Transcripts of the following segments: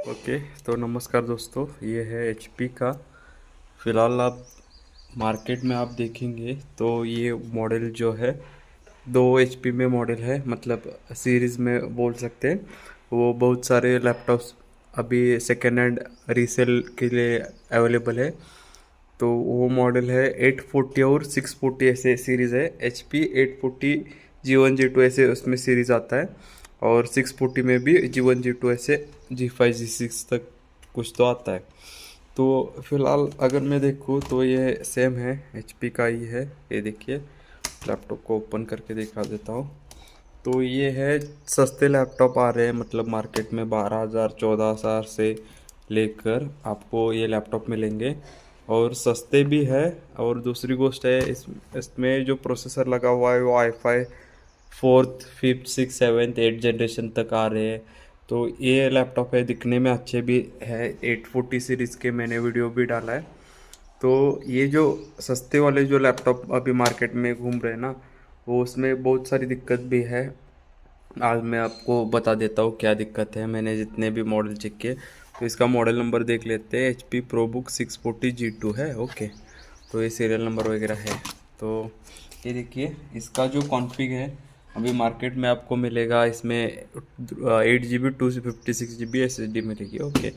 Okay. तो नमस्कार दोस्तों, ये है एचपी का। फ़िलहाल आप मार्केट में आप देखेंगे तो ये मॉडल जो है दो एचपी में मॉडल है, मतलब सीरीज़ में बोल सकते हैं। वो बहुत सारे लैपटॉप्स अभी सेकेंड हैंड रीसेल के लिए अवेलेबल है। तो वो मॉडल है 840 और 640, ऐसे सीरीज़ है। एच पी 840 G1 G2 ऐसे उसमें सीरीज़ आता है, और 640 में भी G1 G2 ऐसे G5 G6 तक कुछ तो आता है। तो फिलहाल अगर मैं देखूँ तो ये सेम है, एच पी का ही है। ये देखिए, लैपटॉप को ओपन करके दिखा देता हूँ। तो ये है, सस्ते लैपटॉप आ रहे हैं, मतलब मार्केट में 12,000 14,000 से लेकर आपको ये लैपटॉप मिलेंगे, और सस्ते भी है। और दूसरी गोष्ट है, इसमें जो प्रोसेसर लगा हुआ है वो wifi fourth fifth six seventh eight generation तक आ रहे हैं। तो ये लैपटॉप है, दिखने में अच्छे भी है। 840 सीरीज़ के मैंने वीडियो भी डाला है। तो ये जो सस्ते वाले जो लैपटॉप अभी मार्केट में घूम रहे हैं ना, वो उसमें बहुत सारी दिक्कत भी है। आज मैं आपको बता देता हूँ क्या दिक्कत है। मैंने जितने भी मॉडल चेक किए, तो इसका मॉडल नंबर देख लेते हैं। एच पी प्रोबुक 640 G2 है। ओके, तो ये सीरियल नंबर वगैरह है। तो ये देखिए, इसका जो कॉन्फ़िग है अभी मार्केट में आपको मिलेगा, इसमें 8 GB 256 GB SSD मिलेगी। ओके,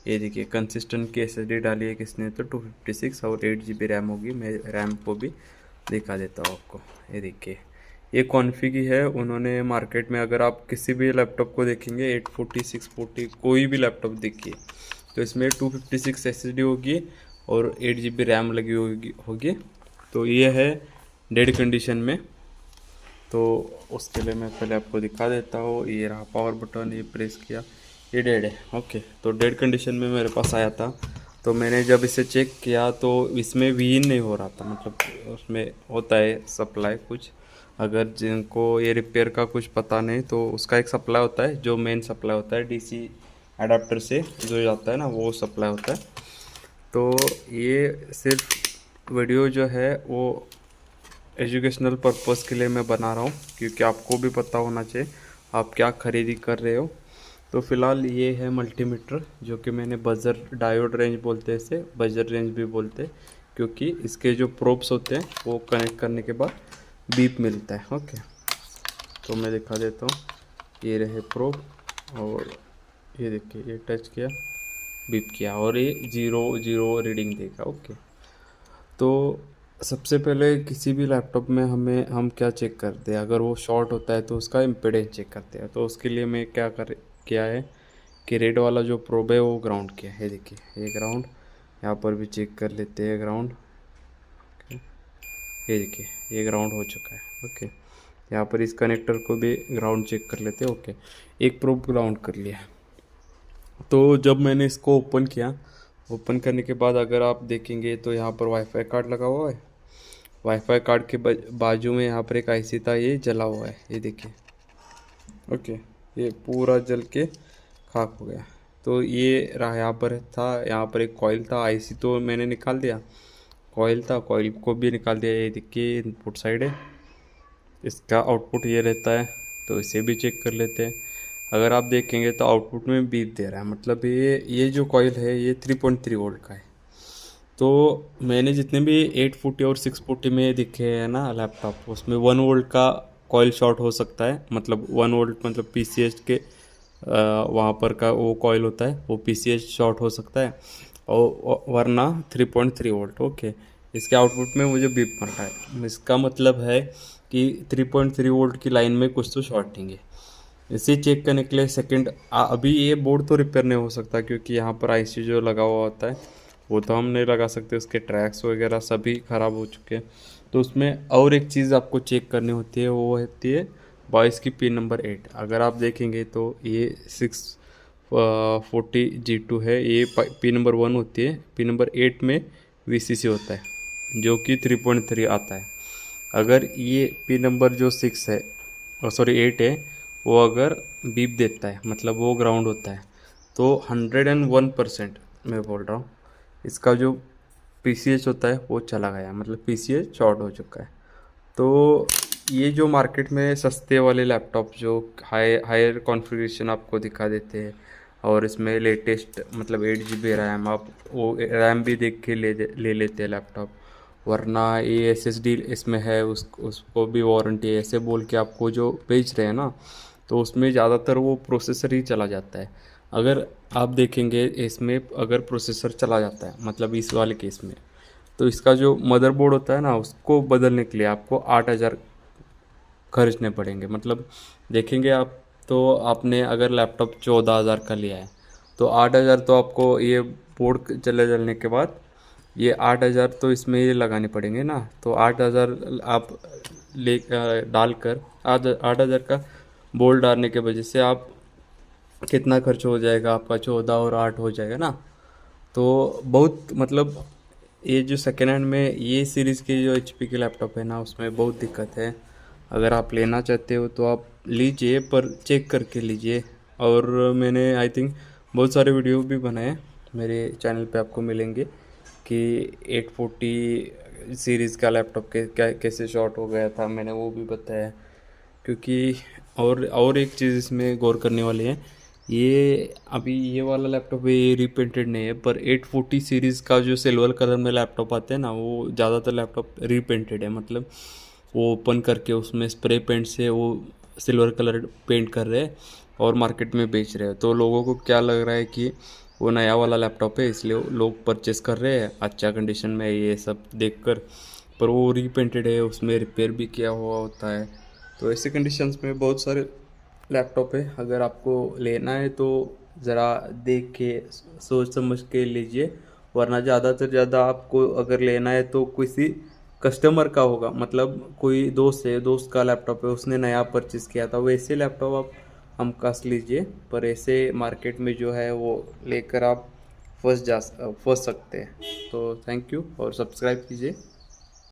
ये देखिए कंसिस्टेंट की SSD डाली है किसने, तो 256 और 8 GB रैम होगी। मैं रैम को भी दिखा देता हूँ आपको। ये देखिए, ये कॉन्फ़िग ही है उन्होंने मार्केट में। अगर आप किसी भी लैपटॉप को देखेंगे 840 640 कोई भी लैपटॉप देखिए, तो इसमें 256 SSD होगी और 8 GB रैम लगी होगी। तो ये है डेड कंडीशन में। तो उसके लिए मैं पहले आपको दिखा देता हूँ। ये रहा पावर बटन, ये प्रेस किया, ये डेड है। ओके, तो डेड कंडीशन में मेरे पास आया था। तो मैंने जब इसे चेक किया तो इसमें वीन नहीं हो रहा था, मतलब उसमें होता है सप्लाई कुछ। अगर जिनको ये रिपेयर का कुछ पता नहीं, तो उसका एक सप्लाई होता है जो मेन सप्लाई होता है, डीसी अडाप्टर से जो जाता है ना, वो सप्लाई होता है। तो ये सिर्फ वीडियो जो है वो एजुकेशनल पर्पस के लिए मैं बना रहा हूँ, क्योंकि आपको भी पता होना चाहिए आप क्या खरीदी कर रहे हो। तो फिलहाल ये है मल्टीमीटर, जो कि मैंने बजर डायोड रेंज बोलते हैं इसे, बजर रेंज भी बोलते हैं, क्योंकि इसके जो प्रोब्स होते हैं वो कनेक्ट करने के बाद बीप मिलता है। ओके, तो मैं दिखा देता हूँ। ये रहे प्रोब, और ये देखिए, ये टच किया, बीप किया, और ये 0 0 रीडिंग देगा। ओके, तो सबसे पहले किसी भी लैपटॉप में हम क्या चेक करते हैं, अगर वो शॉर्ट होता है तो उसका इम्पीडेंस चेक करते हैं। तो उसके लिए मैं किया है कि रेड वाला जो प्रोब है वो ग्राउंड किया है। देखिए, ये ग्राउंड, यहाँ पर भी चेक कर लेते हैं ग्राउंड। ये देखिए, ये ग्राउंड हो चुका है। ओके, यहाँ पर इस कनेक्टर को भी ग्राउंड चेक कर लेते हैं। ओके, एक प्रोब ग्राउंड कर लिया। तो जब मैंने इसको ओपन किया, ओपन करने के बाद अगर आप देखेंगे तो यहाँ पर वाईफाई कार्ड लगा हुआ है। वाईफाई कार्ड के बाजू में यहाँ पर एक आईसी था, ये जला हुआ है। ये देखिए, ओके, ये पूरा जल के खाक हो गया। तो ये रहा, यहाँ पर था, यहाँ पर एक कॉइल था। आईसी तो मैंने निकाल दिया, कॉइल था, कॉइल को भी निकाल दिया। ये देखिए, इनपुट साइड है, इसका आउटपुट ये रहता है। तो इसे भी चेक कर लेते हैं। अगर आप देखेंगे तो आउटपुट में बीप दे रहा है, मतलब ये जो कॉइल है ये 3.3 वोल्ट का है। तो मैंने जितने भी 840 और 640 में दिखे हैं ना लैपटॉप, उसमें 1 वोल्ट का कॉइल शॉर्ट हो सकता है। मतलब 1 वोल्ट, मतलब पीसीएच के वहाँ पर का वो कॉइल होता है, वो पीसीएच शॉर्ट हो सकता है, और वरना 3.3 वोल्ट। ओके, इसके आउटपुट में मुझे बीप मर रहा है, इसका मतलब है कि 3.3 वोल्ट की लाइन में कुछ तो शॉर्टिंग है। इसे चेक करने के लिए सेकंड, अभी ये बोर्ड तो रिपेयर नहीं हो सकता, क्योंकि यहाँ पर आईसी जो लगा हुआ होता है वो तो हम नहीं लगा सकते, उसके ट्रैक्स वगैरह सभी ख़राब हो चुके हैं। तो उसमें और एक चीज़ आपको चेक करनी होती है, वो होती है बॉयस की पिन नंबर 8। अगर आप देखेंगे तो ये 640 G2 है, ये पिन नंबर 1 होती है। पिन नंबर 8 में वीसीसी होता है, जो कि 3.3 आता है। अगर ये पिन नंबर जो 6 है, सॉरी 8 है, वो अगर बीप देता है, मतलब वो ग्राउंड होता है, तो 101% मैं बोल रहा हूँ, इसका जो पीसीएच होता है वो चला गया, मतलब पीसीएच शॉर्ट हो चुका है। तो ये जो मार्केट में सस्ते वाले लैपटॉप जो हायर कॉन्फ़िगरेशन आपको दिखा देते हैं, और इसमें लेटेस्ट मतलब 8 GB रैम, आप वो रैम भी देख के ले लेते हैं लैपटॉप। वरना ये SSD इसमें है, उसको भी वारंटी है ऐसे बोल के आपको जो बेच रहे हैं ना, तो उसमें ज़्यादातर वो प्रोसेसर ही चला जाता है। अगर आप देखेंगे इसमें अगर प्रोसेसर चला जाता है मतलब इस वाले केस में, तो इसका जो मदरबोर्ड होता है ना, उसको बदलने के लिए आपको 8,000 खर्चने पड़ेंगे। मतलब देखेंगे आप, तो आपने अगर लैपटॉप 14,000 का लिया है, तो 8,000 तो आपको ये बोर्ड चलने के बाद ये 8,000 तो इसमें ये लगाने पड़ेंगे ना। तो 8,000 आप ले डालकर 8,000 का बोर्ड डालने के वजह से आप कितना खर्च हो जाएगा आपका, 14 और 8 हो जाएगा ना। तो बहुत मतलब ये जो सेकेंड हैंड में ये सीरीज़ के जो HP के लैपटॉप है ना, उसमें बहुत दिक्कत है। अगर आप लेना चाहते हो तो आप लीजिए, पर चेक करके लीजिए। और मैंने आई थिंक बहुत सारे वीडियो भी बनाए मेरे चैनल पे, आपको मिलेंगे कि 840 सीरीज़ का लैपटॉप कैसे शॉर्ट हो गया था, मैंने वो भी बताया। क्योंकि और एक चीज़ इसमें गौर करने वाली है, ये अभी ये वाला लैपटॉप है ये रीपेंटेड नहीं है, पर 840 सीरीज़ का जो सिल्वर कलर में लैपटॉप आते हैं ना, वो ज़्यादातर लैपटॉप रीपेंटेड है। मतलब वो ओपन करके उसमें स्प्रे पेंट से वो सिल्वर कलर पेंट कर रहे हैं और मार्केट में बेच रहे हैं। तो लोगों को क्या लग रहा है कि वो नया वाला लैपटॉप है, इसलिए लोग परचेस कर रहे हैं अच्छा कंडीशन में ये सब देखकर, पर वो रीपेंटेड है, उसमें रिपेयर भी किया हुआ होता है। तो ऐसे कंडीशंस में बहुत सारे लैपटॉप है। अगर आपको लेना है तो ज़रा देख के सोच समझ के लीजिए। वरना ज़्यादा से ज़्यादा आपको अगर लेना है तो किसी कस्टमर का होगा, मतलब कोई दोस्त है, दोस्त का लैपटॉप है, उसने नया परचेज़ किया था, वैसे लैपटॉप आप हमखास लीजिए। पर ऐसे मार्केट में जो है वो लेकर आप फंस सकते हैं। तो थैंक यू और सब्सक्राइब कीजिए।